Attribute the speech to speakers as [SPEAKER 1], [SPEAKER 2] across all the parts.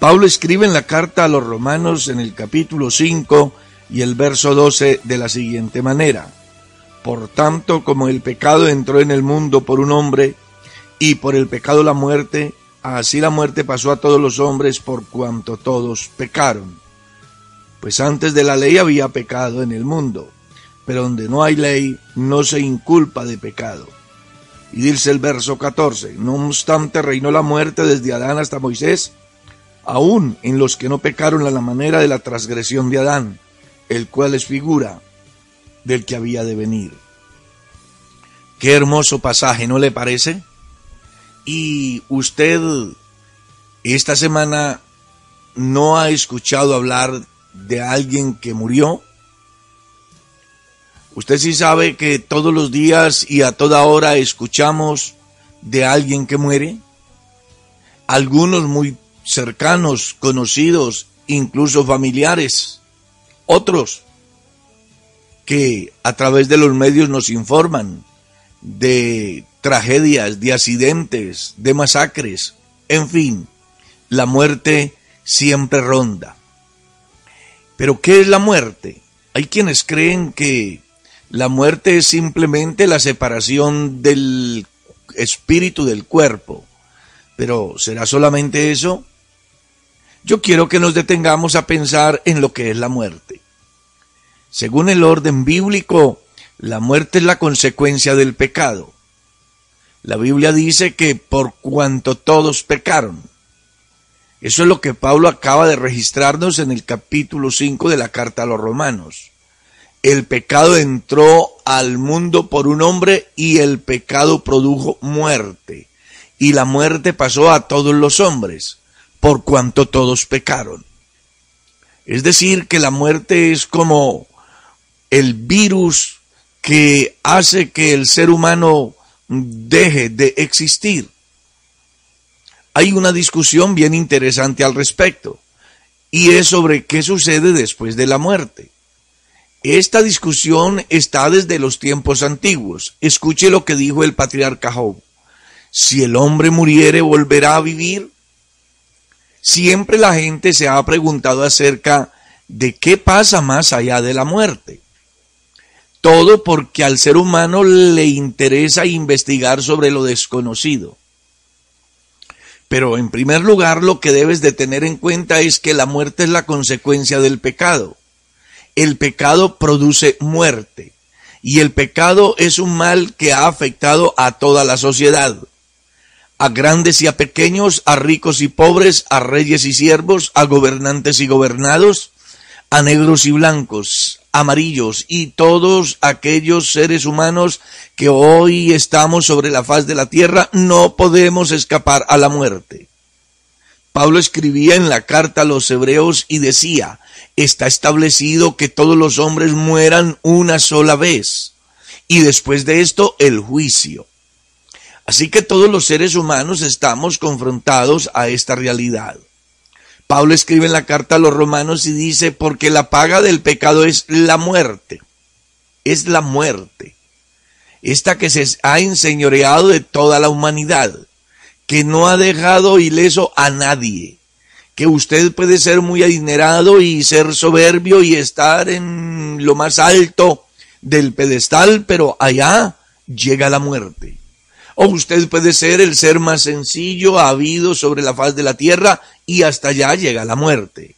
[SPEAKER 1] Pablo escribe en la carta a los Romanos en el capítulo 5 y el verso 12 de la siguiente manera: por tanto, como el pecado entró en el mundo por un hombre, y por el pecado la muerte, así la muerte pasó a todos los hombres por cuanto todos pecaron. Pues antes de la ley había pecado en el mundo, pero donde no hay ley no se inculpa de pecado. Y dice el verso 14: no obstante reinó la muerte desde Adán hasta Moisés, aún en los que no pecaron a la manera de la transgresión de Adán, el cual es figura del que había de venir. Qué hermoso pasaje, ¿no le parece? Y usted esta semana no ha escuchado hablar de alguien que murió. Usted sí sabe que todos los días y a toda hora escuchamos de alguien que muere. Algunos muy cercanos, conocidos, incluso familiares. Otros que a través de los medios nos informan de tragedias, de accidentes, de masacres. En fin, la muerte siempre ronda. ¿Pero qué es la muerte? Hay quienes creen que la muerte es simplemente la separación del espíritu del cuerpo. ¿Pero será solamente eso? Yo quiero que nos detengamos a pensar en lo que es la muerte. Según el orden bíblico, la muerte es la consecuencia del pecado. La Biblia dice que por cuanto todos pecaron. Eso es lo que Pablo acaba de registrarnos en el capítulo 5 de la carta a los Romanos. El pecado entró al mundo por un hombre y el pecado produjo muerte. Y la muerte pasó a todos los hombres, por cuanto todos pecaron. Es decir, que la muerte es como el virus que hace que el ser humano deje de existir. Hay una discusión bien interesante al respecto, y es sobre qué sucede después de la muerte. Esta discusión está desde los tiempos antiguos. Escuche lo que dijo el patriarca Job: si el hombre muriere, ¿volverá a vivir? Siempre la gente se ha preguntado acerca de qué pasa más allá de la muerte. Todo porque al ser humano le interesa investigar sobre lo desconocido. Pero en primer lugar, lo que debes de tener en cuenta es que la muerte es la consecuencia del pecado. El pecado produce muerte, y el pecado es un mal que ha afectado a toda la sociedad. A grandes y a pequeños, a ricos y pobres, a reyes y siervos, a gobernantes y gobernados, a negros y blancos, amarillos y todos aquellos seres humanos que hoy estamos sobre la faz de la tierra, no podemos escapar a la muerte. Pablo escribía en la carta a los Hebreos y decía: está establecido que todos los hombres mueran una sola vez, y después de esto el juicio. Así que todos los seres humanos estamos confrontados a esta realidad. Pablo escribe en la carta a los Romanos y dice: porque la paga del pecado es la muerte. Es la muerte. Esta que se ha enseñoreado de toda la humanidad, que no ha dejado ileso a nadie. Que usted puede ser muy adinerado y ser soberbio y estar en lo más alto del pedestal, pero allá llega la muerte. O usted puede ser el ser más sencillo habido sobre la faz de la tierra y hasta allá llega la muerte.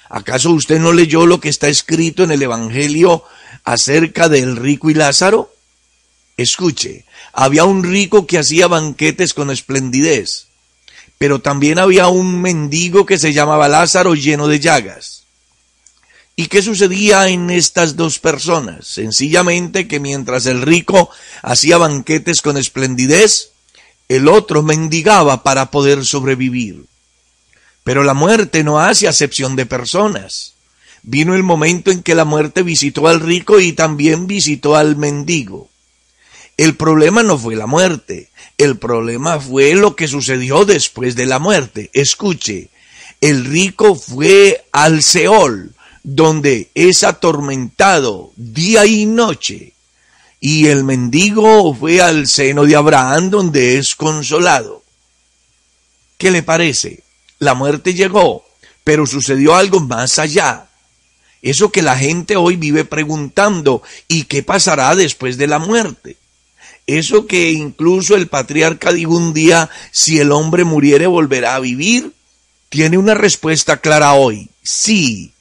[SPEAKER 1] ¿Acaso usted no leyó lo que está escrito en el Evangelio acerca del rico y Lázaro? Escuche, había un rico que hacía banquetes con esplendidez, pero también había un mendigo que se llamaba Lázaro, lleno de llagas. ¿Y qué sucedía en estas dos personas? Sencillamente que mientras el rico hacía banquetes con esplendidez, el otro mendigaba para poder sobrevivir. Pero la muerte no hace acepción de personas. Vino el momento en que la muerte visitó al rico y también visitó al mendigo. El problema no fue la muerte, el problema fue lo que sucedió después de la muerte. Escuche, el rico fue al Seol, donde es atormentado día y noche, y el mendigo fue al seno de Abraham, donde es consolado. ¿Qué le parece? La muerte llegó Pero sucedió algo más allá. Eso que la gente hoy vive preguntando, ¿y qué pasará después de la muerte? Eso que incluso el patriarca dijo un día, si el hombre muriere volverá a vivir, tiene una respuesta clara hoy. Sí,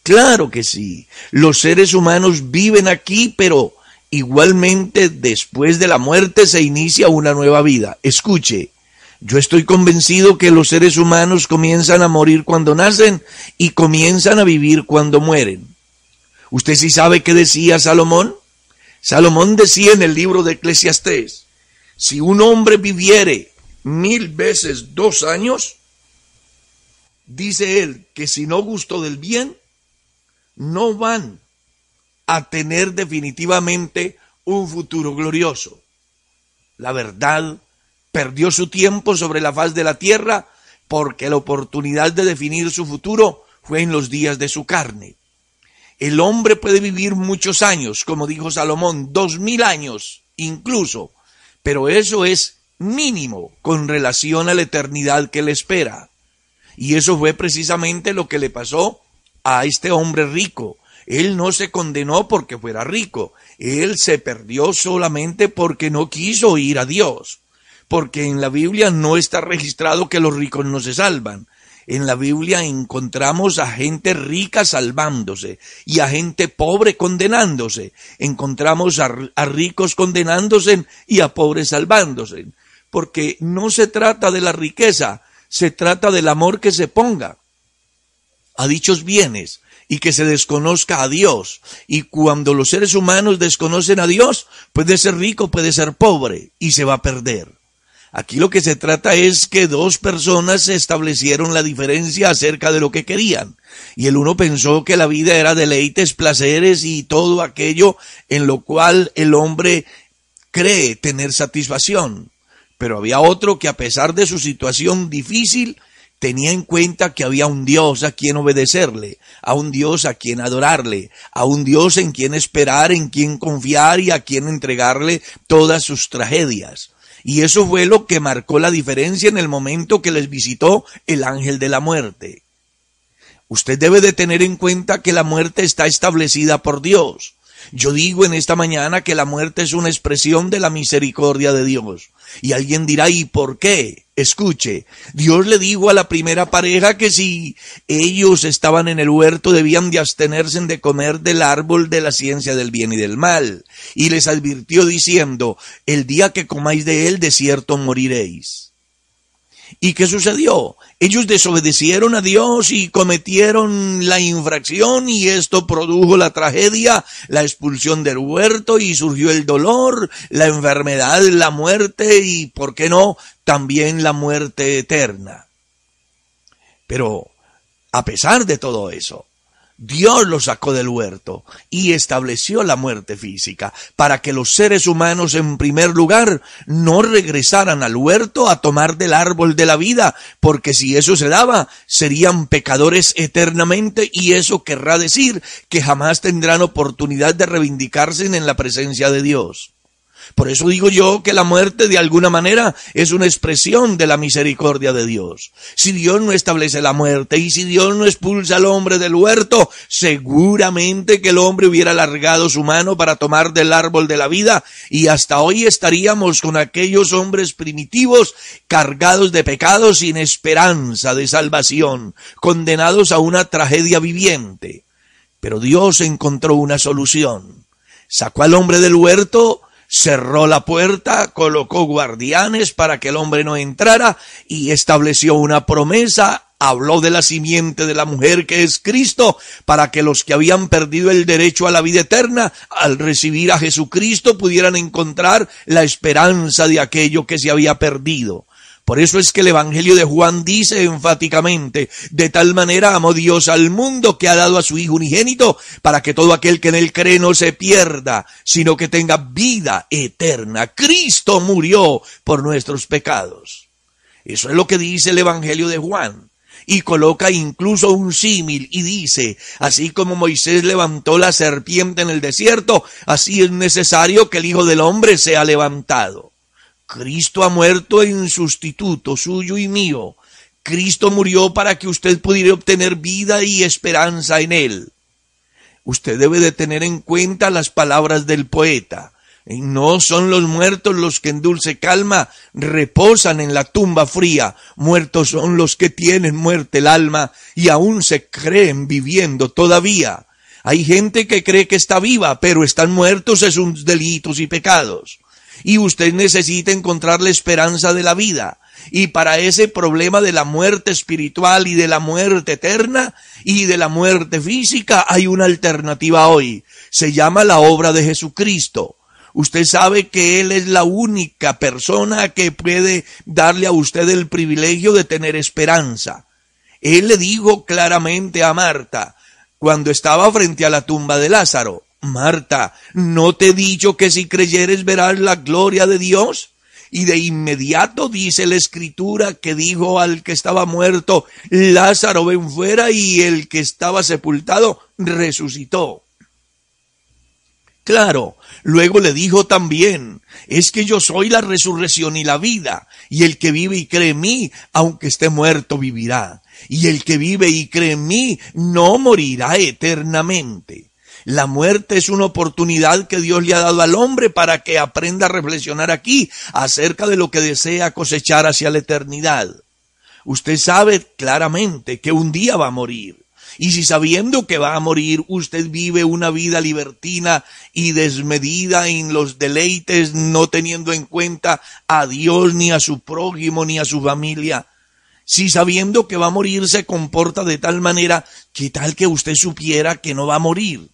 [SPEAKER 1] claro que sí. Los seres humanos viven aquí, pero igualmente después de la muerte se inicia una nueva vida. Escuche, yo estoy convencido que los seres humanos comienzan a morir cuando nacen y comienzan a vivir cuando mueren. ¿Usted sí sabe qué decía Salomón? Salomón decía en el libro de Eclesiastés, si un hombre viviere 1000 veces 2 años, dice él que si no gustó del bien, no van a tener definitivamente un futuro glorioso. La verdad, perdió su tiempo sobre la faz de la tierra porque la oportunidad de definir su futuro fue en los días de su carne. El hombre puede vivir muchos años, como dijo Salomón, 2000 años incluso, pero eso es mínimo con relación a la eternidad que le espera. Y eso fue precisamente lo que le pasó a este hombre rico. Él no se condenó porque fuera rico, él se perdió solamente porque no quiso ir a Dios. Porque en la Biblia no está registrado que los ricos no se salvan. En la Biblia encontramos a gente rica salvándose y a gente pobre condenándose. Encontramos a ricos condenándose y a pobres salvándose. Porque no se trata de la riqueza, se trata del amor que se ponga a dichos bienes y que se desconozca a Dios. Y cuando los seres humanos desconocen a Dios, puede ser rico, puede ser pobre y se va a perder. Aquí lo que se trata es que 2 personas establecieron la diferencia acerca de lo que querían. Y el uno pensó que la vida era deleites, placeres y todo aquello en lo cual el hombre cree tener satisfacción. Pero había otro que a pesar de su situación difícil, tenía en cuenta que había un Dios a quien obedecerle, a un Dios a quien adorarle, a un Dios en quien esperar, en quien confiar y a quien entregarle todas sus tragedias. Y eso fue lo que marcó la diferencia en el momento que les visitó el ángel de la muerte. Usted debe de tener en cuenta que la muerte está establecida por Dios. Yo digo en esta mañana que la muerte es una expresión de la misericordia de Dios. Y alguien dirá, ¿y por qué? Escuche, Dios le dijo a la primera pareja que si ellos estaban en el huerto debían de abstenerse de comer del árbol de la ciencia del bien y del mal. Y les advirtió diciendo, el día que comáis de él, de cierto moriréis. ¿Y qué sucedió? Ellos desobedecieron a Dios y cometieron la infracción y esto produjo la tragedia, la expulsión del huerto y surgió el dolor, la enfermedad, la muerte y, ¿por qué no?, también la muerte eterna. Pero, a pesar de todo eso, Dios los sacó del huerto y estableció la muerte física para que los seres humanos en primer lugar no regresaran al huerto a tomar del árbol de la vida, porque si eso se daba, serían pecadores eternamente y eso querrá decir que jamás tendrán oportunidad de reivindicarse en la presencia de Dios. Por eso digo yo que la muerte de alguna manera es una expresión de la misericordia de Dios. Si Dios no establece la muerte y si Dios no expulsa al hombre del huerto, seguramente que el hombre hubiera alargado su mano para tomar del árbol de la vida y hasta hoy estaríamos con aquellos hombres primitivos cargados de pecados sin esperanza de salvación, condenados a una tragedia viviente. Pero Dios encontró una solución. Sacó al hombre del huerto, cerró la puerta, colocó guardianes para que el hombre no entrara y estableció una promesa, habló de la simiente de la mujer que es Cristo, para que los que habían perdido el derecho a la vida eterna, al recibir a Jesucristo, pudieran encontrar la esperanza de aquello que se había perdido. Por eso es que el Evangelio de Juan dice enfáticamente, de tal manera amó Dios al mundo que ha dado a su Hijo unigénito, para que todo aquel que en él cree no se pierda, sino que tenga vida eterna. Cristo murió por nuestros pecados. Eso es lo que dice el Evangelio de Juan. Y coloca incluso un símil y dice, así como Moisés levantó la serpiente en el desierto, así es necesario que el Hijo del Hombre sea levantado. Cristo ha muerto en sustituto suyo y mío. Cristo murió para que usted pudiera obtener vida y esperanza en Él. Usted debe de tener en cuenta las palabras del poeta. No son los muertos los que en dulce calma reposan en la tumba fría. Muertos son los que tienen muerte el alma y aún se creen viviendo todavía. Hay gente que cree que está viva, pero están muertos en sus delitos y pecados. Y usted necesita encontrar la esperanza de la vida. Y para ese problema de la muerte espiritual y de la muerte eterna y de la muerte física hay una alternativa hoy. Se llama la obra de Jesucristo. Usted sabe que Él es la única persona que puede darle a usted el privilegio de tener esperanza. Él le dijo claramente a Marta, cuando estaba frente a la tumba de Lázaro: Marta, ¿no te he dicho que si creyeres verás la gloria de Dios? Y de inmediato dice la Escritura que dijo al que estaba muerto: Lázaro, ven fuera, y el que estaba sepultado resucitó. Claro, luego le dijo también: es que yo soy la resurrección y la vida, y el que vive y cree en mí, aunque esté muerto, vivirá. Y el que vive y cree en mí, no morirá eternamente. La muerte es una oportunidad que Dios le ha dado al hombre para que aprenda a reflexionar aquí acerca de lo que desea cosechar hacia la eternidad. Usted sabe claramente que un día va a morir. Y si sabiendo que va a morir, usted vive una vida libertina y desmedida en los deleites, no teniendo en cuenta a Dios, ni a su prójimo, ni a su familia. Si sabiendo que va a morir se comporta de tal manera, ¿qué tal que usted supiera que no va a morir?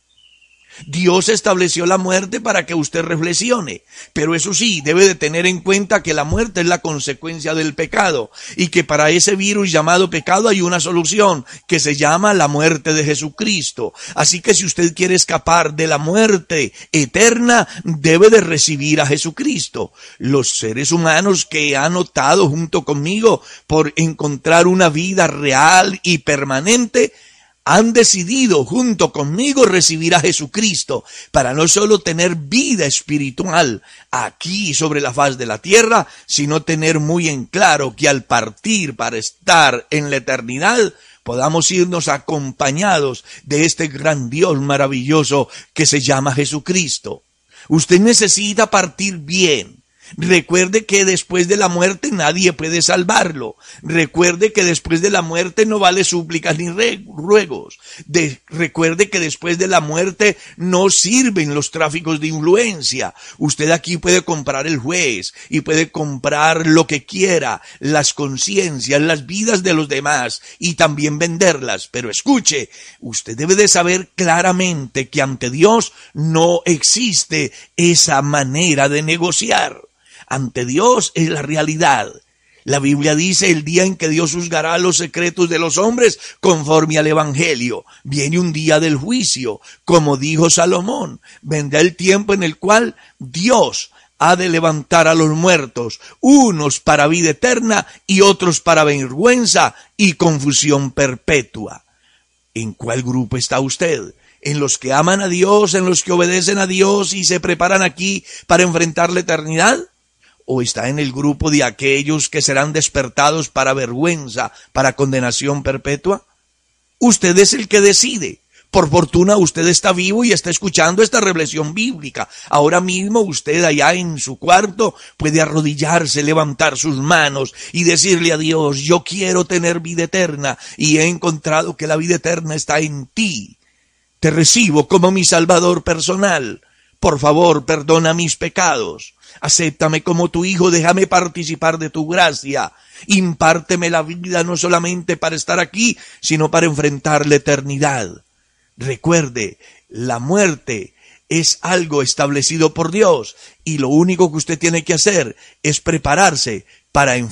[SPEAKER 1] Dios estableció la muerte para que usted reflexione, pero eso sí, debe de tener en cuenta que la muerte es la consecuencia del pecado y que para ese virus llamado pecado hay una solución que se llama la muerte de Jesucristo. Así que si usted quiere escapar de la muerte eterna, debe de recibir a Jesucristo. Los seres humanos que han optado junto conmigo por encontrar una vida real y permanente, han decidido junto conmigo recibir a Jesucristo para no solo tener vida espiritual aquí sobre la faz de la tierra, sino tener muy en claro que al partir para estar en la eternidad podamos irnos acompañados de este gran Dios maravilloso que se llama Jesucristo. Usted necesita partir bien. Recuerde que después de la muerte nadie puede salvarlo. Recuerde que después de la muerte no vale súplicas ni ruegos. Recuerde que después de la muerte no sirven los tráficos de influencia. Usted aquí puede comprar el juez y puede comprar lo que quiera, las conciencias, las vidas de los demás y también venderlas. Pero escuche, usted debe de saber claramente que ante Dios no existe esa manera de negociar. Ante Dios es la realidad. La Biblia dice: el día en que Dios juzgará los secretos de los hombres conforme al Evangelio. Viene un día del juicio, como dijo Salomón. Vendrá el tiempo en el cual Dios ha de levantar a los muertos, unos para vida eterna y otros para vergüenza y confusión perpetua. ¿En cuál grupo está usted? ¿En los que aman a Dios, en los que obedecen a Dios y se preparan aquí para enfrentar la eternidad? ¿O está en el grupo de aquellos que serán despertados para vergüenza, para condenación perpetua? Usted es el que decide. Por fortuna usted está vivo y está escuchando esta reflexión bíblica. Ahora mismo usted allá en su cuarto puede arrodillarse, levantar sus manos y decirle a Dios: yo quiero tener vida eterna y he encontrado que la vida eterna está en ti. Te recibo como mi Salvador personal. Por favor, perdona mis pecados. Acéptame como tu hijo, déjame participar de tu gracia. Impárteme la vida no solamente para estar aquí, sino para enfrentar la eternidad. Recuerde, la muerte es algo establecido por Dios y lo único que usted tiene que hacer es prepararse para enfrentar